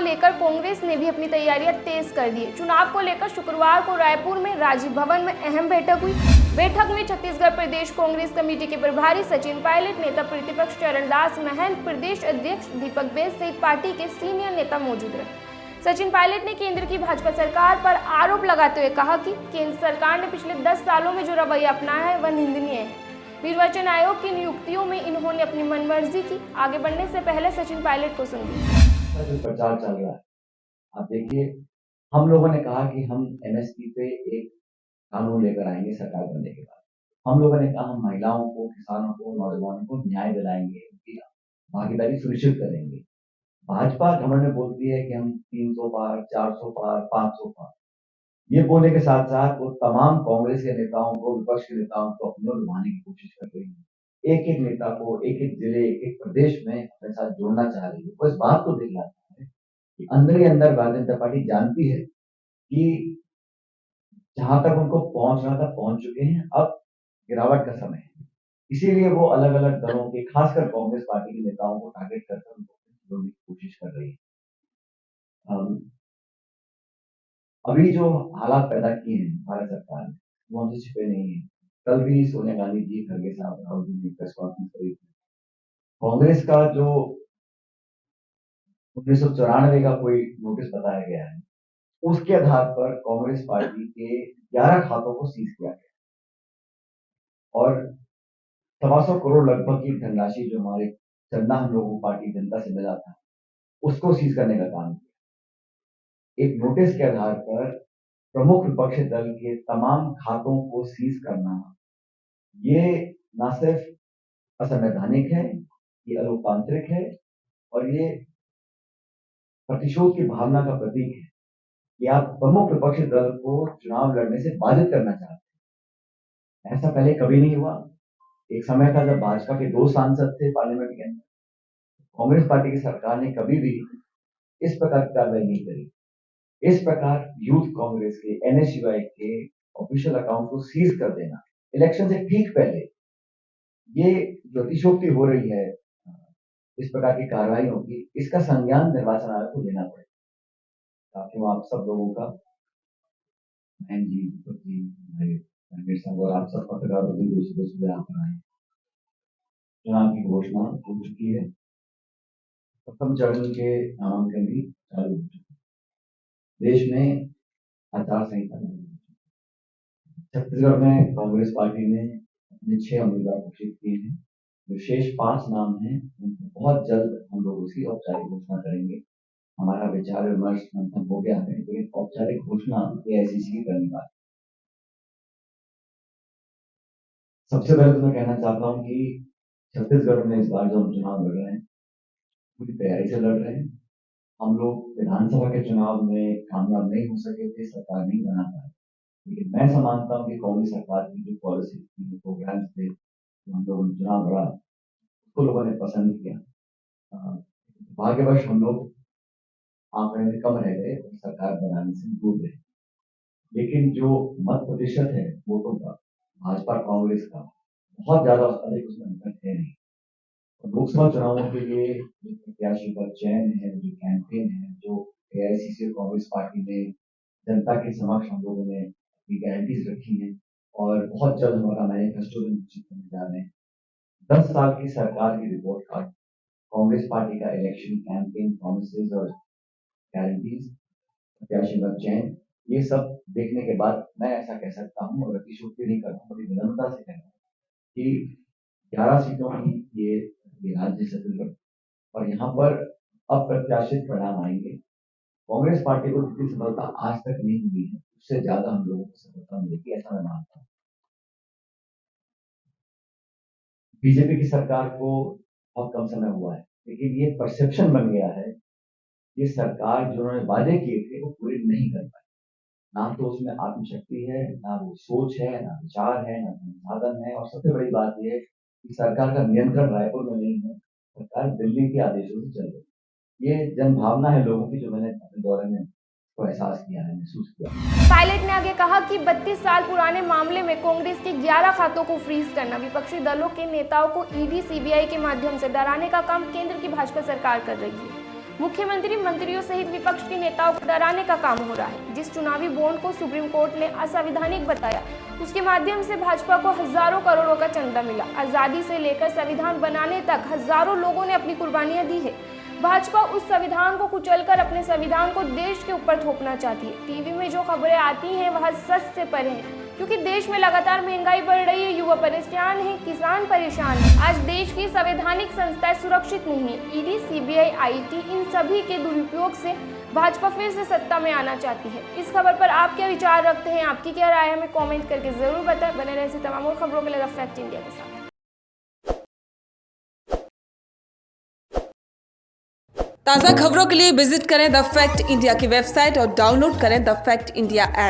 लेकर कांग्रेस ने भी अपनी तैयारियां तेज कर दी है। चुनाव को लेकर शुक्रवार को रायपुर में राजीव भवन में अहम बैठक हुई। बैठक में छत्तीसगढ़ प्रदेश कांग्रेस कमेटी के प्रभारी सचिन पायलट, नेता प्रतिपक्ष चरणदास महंत, प्रदेश अध्यक्ष दीपक बैस सहित पार्टी के सीनियर नेता मौजूद रहे। सचिन पायलट ने केंद्र की भाजपा सरकार पर आरोप लगाते हुए कहा कि केंद्र सरकार ने पिछले 10 सालों में जो रवैया अपनाया है वह निंदनीय है। निर्वाचन आयोग की नियुक्तियों में इन्होंने अपनी मनमर्जी की। आगे बढ़ने से पहले सचिन पायलट को सुनिए। जो प्रचार चल रहा है, आप देखिए, हम लोगों ने कहा कि हम एमएसपी पे एक कानून लेकर आएंगे सरकार बनने के बाद। हम लोगों ने कहा हम महिलाओं को, किसानों को, नौजवानों को न्याय दिलाएंगे, उनकी भागीदारी सुनिश्चित करेंगे। भाजपा घमंड बोलती है कि हम 300 पार, 400 पार, 500 पार। ये बोलने के साथ साथ वो तमाम कांग्रेस के नेताओं को, विपक्ष के नेताओं को अपने ओर लुभाने की कोशिश कर रही है। एक एक नेता को, एक एक जिले, एक एक प्रदेश में अपने साथ जोड़ना चाह रही है। वो इस बात को देख लाता है कि अंदर ही अंदर भारतीय जनता पार्टी जानती है कि जहां तक उनको पहुंचना था पहुंच चुके हैं, अब गिरावट का समय है। इसीलिए वो अलग अलग दलों के, खासकर कांग्रेस पार्टी के नेताओं को टारगेट करकर उनको जोड़ने की कोशिश कर रही है। अभी जो हालात पैदा किए हैं भारत सरकार ने, वो हमसे छिपे नहीं है। कल भी सोनिया गांधी जी, खड़गे साहब, राहुल जी ने प्रेस कॉन्फ्रेंस करी थी। कांग्रेस का जो 1994 का कोई नोटिस बताया गया है, उसके आधार पर कांग्रेस पार्टी के 11 खातों को सीज किया गया और 125 करोड़ लगभग की धनराशि जो हमारे चंदा हम लोगों को पार्टी जनता से मिला था, उसको सीज करने का काम किया। एक नोटिस के आधार पर प्रमुख विपक्षी दल के तमाम खातों को सीज करना, ये न सिर्फ असंवैधानिक है, ये अलोकतांत्रिक है और ये प्रतिशोध की भावना का प्रतीक है कि आप प्रमुख विपक्षी दल को चुनाव लड़ने से बाधित करना चाहते हैं। ऐसा पहले कभी नहीं हुआ। एक समय था जब भाजपा के 2 सांसद थे पार्लियामेंट के अंदर। कांग्रेस पार्टी की सरकार ने कभी भी इस प्रकार की कार्रवाई नहीं करी। इस प्रकार यूथ कांग्रेस के, एनएसयूआई के ऑफिशियल अकाउंट को सीज कर देना, इलेक्शन से ठीक पहले, ये जो अतिशयोक्ति हो रही है इस प्रकार की कार्रवाइयों की, इसका संज्ञान निर्वाचन आयोग को लेना पड़ेगा। ताकि आप सब लोगों का, बहन जी, दीपक जी, रणवीर साहब और आप सब पत्रकारों की दूसरे आप आए। चुनाव की घोषणा हो चुकी है। प्रथम चरण के नामांकन भी चालू हो चुके हैं। देश में आचार संहिता छत्तीसगढ़ में कांग्रेस पार्टी ने अपने 6 उम्मीदवार घोषित किए हैं। जो शेष 5 नाम हैं, उनको बहुत जल्द हम लोग उसकी औपचारिक घोषणा करेंगे। हमारा विचार विमर्श मंथन हो गया है, लेकिन औपचारिक घोषणा एआईसीसी की करने वाली। सबसे पहले तो मैं कहना चाहता हूँ कि छत्तीसगढ़ में इस बार जो हम चुनाव लड़ रहे हैं, पूरी तैयारी से लड़ रहे हैं। हम लोग विधानसभा के चुनाव में कामयाब नहीं हो सके थे, सरकार नहीं बना पाए, लेकिन मैं ऐसा मानता हूँ कि कांग्रेस सरकार की जो पॉलिसी थी, प्रोग्राम थे, जो हम लोगों ने चुनाव लड़ा, उसको लोगों ने पसंद किया। भाग्यवश हम लोग आंकड़े में कम रह गए और सरकार बनाने से दूर रहे। लेकिन जो मत प्रतिशत है वोटों का, भाजपा कांग्रेस का बहुत ज्यादा अधिक उसमें अंतर है नहीं। लोकसभा चुनावों के लिए जो प्रत्याशी का चयन है, जो कैंपेन है, जो एआईसीसी और कांग्रेस पार्टी ने जनता के समक्ष हम लोगों ने अपनी गारंटीज रखी हैं और बहुत जल्द हमारा मैनिफेस्टो भी घोषित करने जा रहे हैं। 10 साल की सरकार की रिपोर्ट कार्ड, कांग्रेस पार्टी का इलेक्शन कैंपेन, प्रॉमिसेस और गारंटीज, प्रत्याशी का चयन, ये सब देखने के बाद मैं ऐसा कह सकता हूँ और अतिशयोक्ति नहीं करता हूँ, बड़ी विनम्रता से कहता हूँ कि 11 सीटों की ये राज्य छत्तीसगढ़ और यहाँ पर अप्रत्याशित परिणाम आएंगे। कांग्रेस पार्टी को जितनी सफलता आज तक नहीं मिली है, उससे ज्यादा हम लोगों को सफलता मिलेगी, ऐसा मैं मानता हूँ। बीजेपी की सरकार को बहुत कम समय हुआ है, लेकिन ये परसेप्शन बन गया है, ये सरकार जो उन्होंने वादे किए थे वो पूरे नहीं कर पाई। ना तो उसमें आत्मशक्ति है, ना वो सोच है, ना विचार है, ना संसाधन है, और सबसे बड़ी बात यह है कि सरकार का नियंत्रण रायपुर में नहीं है, सरकार दिल्ली के आदेशों से चल रही है। ये जन भावना है लोगों की, जो मैंने अपने दौरे में को एहसास किया है, महसूस किया। पायलट ने आगे कहा कि 32 साल पुराने मामले में कांग्रेस के 11 खातों को फ्रीज करना, विपक्षी दलों के नेताओं को ईडी सीबीआई के माध्यम से डराने का काम केंद्र की भाजपा सरकार कर रही है। मुख्यमंत्री मंत्रियों सहित विपक्ष के नेताओं को डराने का काम हो रहा है। जिस चुनावी बॉन्ड को सुप्रीम कोर्ट ने असंवैधानिक बताया, उसके माध्यम से भाजपा को हजारों करोड़ों का चंदा मिला। आजादी से लेकर संविधान बनाने तक हजारों लोगों ने अपनी कुर्बानियां दी है। भाजपा उस संविधान को कुचलकर अपने संविधान को देश के ऊपर थोपना चाहती है। टीवी में जो खबरें आती हैं वह सच से परे हैं, क्योंकि देश में लगातार महंगाई बढ़ रही है, युवा परेशान है, किसान परेशान है। आज देश की संवैधानिक संस्थाएं सुरक्षित नहीं है। ईडी, सीबीआई, आईटी, इन सभी के दुरुपयोग से भाजपा फिर से सत्ता में आना चाहती है। इस खबर पर आप क्या विचार रखते हैं, आपकी क्या राय है, हमें कमेंट करके जरूर बताएं। बने रहे ऐसी तमाम और खबरों के लिए द फैक्ट इंडिया के साथ। ताज़ा खबरों के लिए विजिट करें द फैक्ट इंडिया की वेबसाइट और डाउनलोड करें द फैक्ट इंडिया ऐप।